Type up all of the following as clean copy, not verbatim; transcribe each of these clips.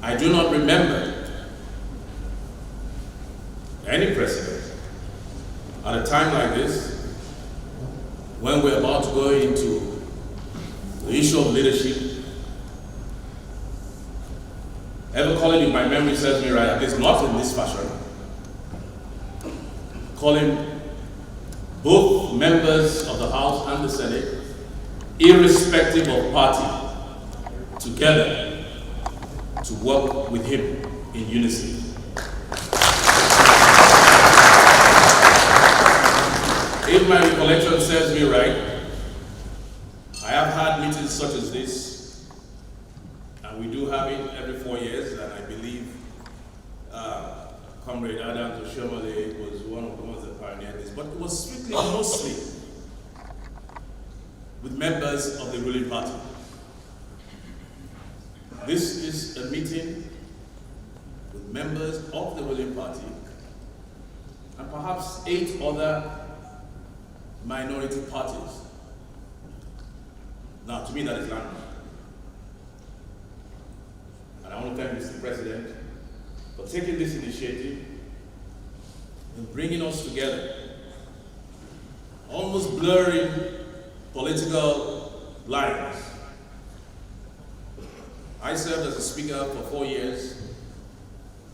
I do not remember any president at a time like this, when we're about to go into the issue of leadership, ever calling, if my memory serves me right, at least not in this fashion, calling both members of the House and the Senate, irrespective of party, together to work with him in unison. If my recollection serves me right, I have had meetings such as this, and we do have it every 4 years, and I believe Comrade Adams Oshomole was one of the ones that pioneered this, but it was strictly mostly with members of the ruling party. This is a meeting with members of the ruling party and perhaps 8 other minority parties. Now, to me, that is landmark. And I want to thank Mr. President for taking this initiative and bringing us together, almost blurring political lines. I served as a speaker for 4 years.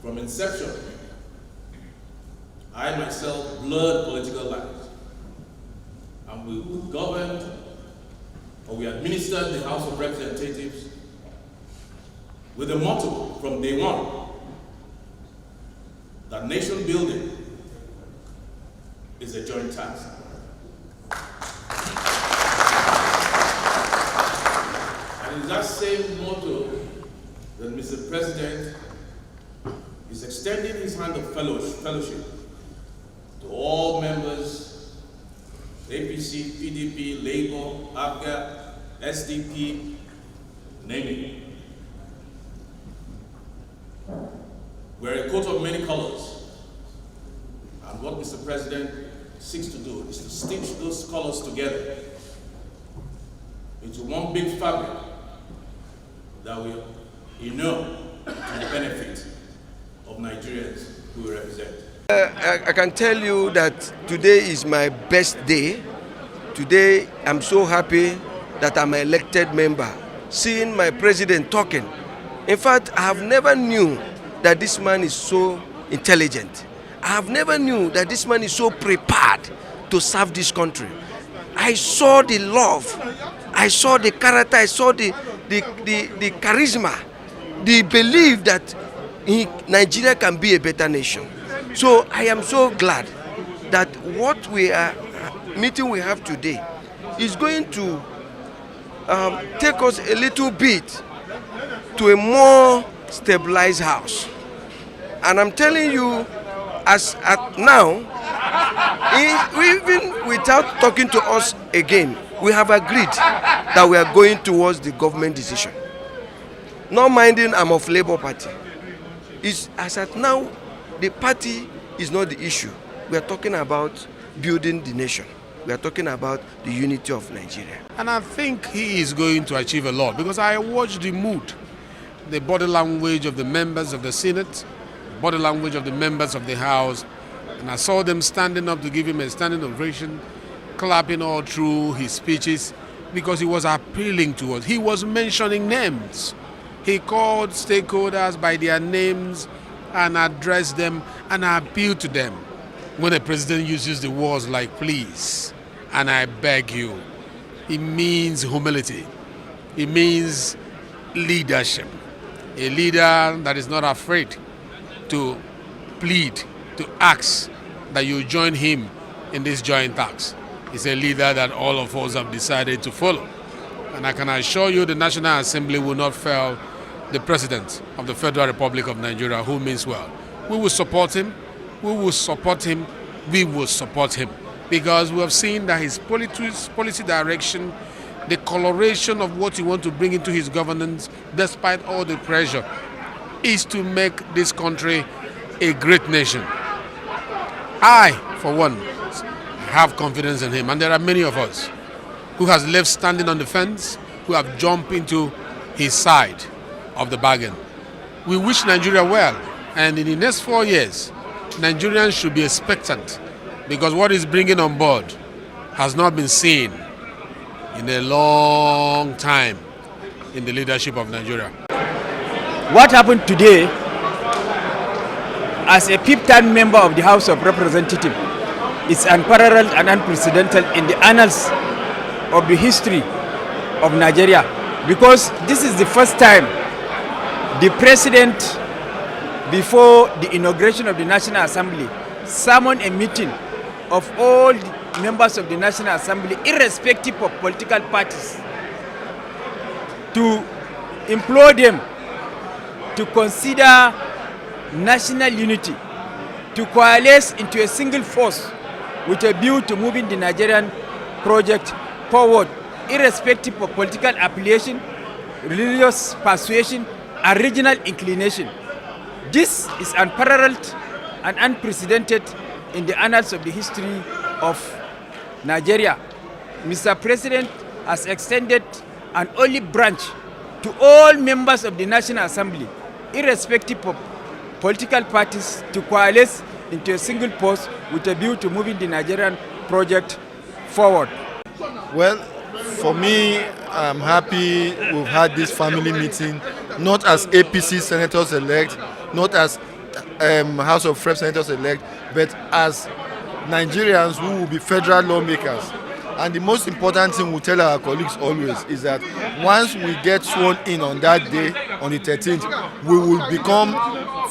From inception, I myself blurred political lines. And we governed, or we administered the House of Representatives with a motto from day one that nation building is a joint task. And it's that same motto that Mr. President is extending his hand of fellowship to all members, APC, PDP, Labour, ABGA, SDP, name it. We're a coat of many colors. And what Mr. President seeks to do is to stitch those colors together into one big fabric that will inure to the benefit of Nigerians who we represent. I can tell you that today is my best day. Today I'm so happy that I'm an elected member, seeing my president talking. In fact, I have never knew that this man is so intelligent. I have never knew that this man is so prepared to serve this country. I saw the love, I saw the character, I saw the charisma, the belief that Nigeria can be a better nation. So I am so glad that what meeting we have today is going to take us a little bit to a more stabilized house. And I'm telling you, as at now, even without talking to us again, we have agreed that we are going towards the government decision. Not minding I'm of Labour Party. As at now, the party is not the issue. We are talking about building the nation. We are talking about the unity of Nigeria. And I think he is going to achieve a lot, because I watched the mood, the body language of the members of the Senate, body language of the members of the House, and I saw them standing up to give him a standing ovation, clapping all through his speeches, because he was appealing to us. He was mentioning names. He called stakeholders by their names and addressed them and appealed to them. When the president uses the words like please and I beg you, it means humility. It means leadership. A leader that is not afraid to plead, to ask that you join him in this joint task. It's a leader that all of us have decided to follow. And I can assure you the National Assembly will not fail the President of the Federal Republic of Nigeria, who means well. We will support him. We will support him. We will support him. Because we have seen that his policy direction, the coloration of what he wants to bring into his governance, despite all the pressure, is to make this country a great nation. I, for one, have confidence in him, and there are many of us who has left standing on the fence, who have jumped into his side of the bargain. we wish Nigeria well. And in the next 4 years, Nigerians should be expectant, because what he's bringing on board has not been seen in a long time in the leadership of Nigeria. What happened today, as a fifth-time member of the House of Representatives, is unparalleled and unprecedented in the annals of the history of Nigeria, because this is the first time the president, before the inauguration of the National Assembly, summoned a meeting of all the members of the National Assembly, irrespective of political parties, to implore them to consider national unity, to coalesce into a single force with a view to moving the Nigerian project forward, irrespective of political affiliation, religious persuasion, and regional inclination. This is unparalleled and unprecedented in the annals of the history of Nigeria. Mr. President has extended an olive branch to all members of the National Assembly, irrespective of political parties, to coalesce into a single force with a view to moving the Nigerian project forward. Well, for me, I'm happy we've had this family meeting, not as APC senators-elect, not as House of Reps senators-elect, but as Nigerians who will be federal lawmakers. And the most important thing we tell our colleagues always is that once we get sworn in on that day, on the 13th, we will become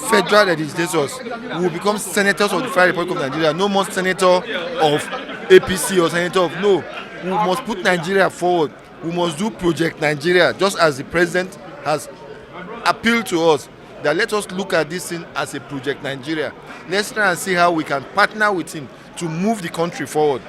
federal legislators. We will become senators of the Federal Republic of Nigeria. No more senator of APC or senator of no. We must put Nigeria forward. We must do Project Nigeria, just as the president has appealed to us that let us look at this thing as a Project Nigeria. Let's try and see how we can partner with him to move the country forward.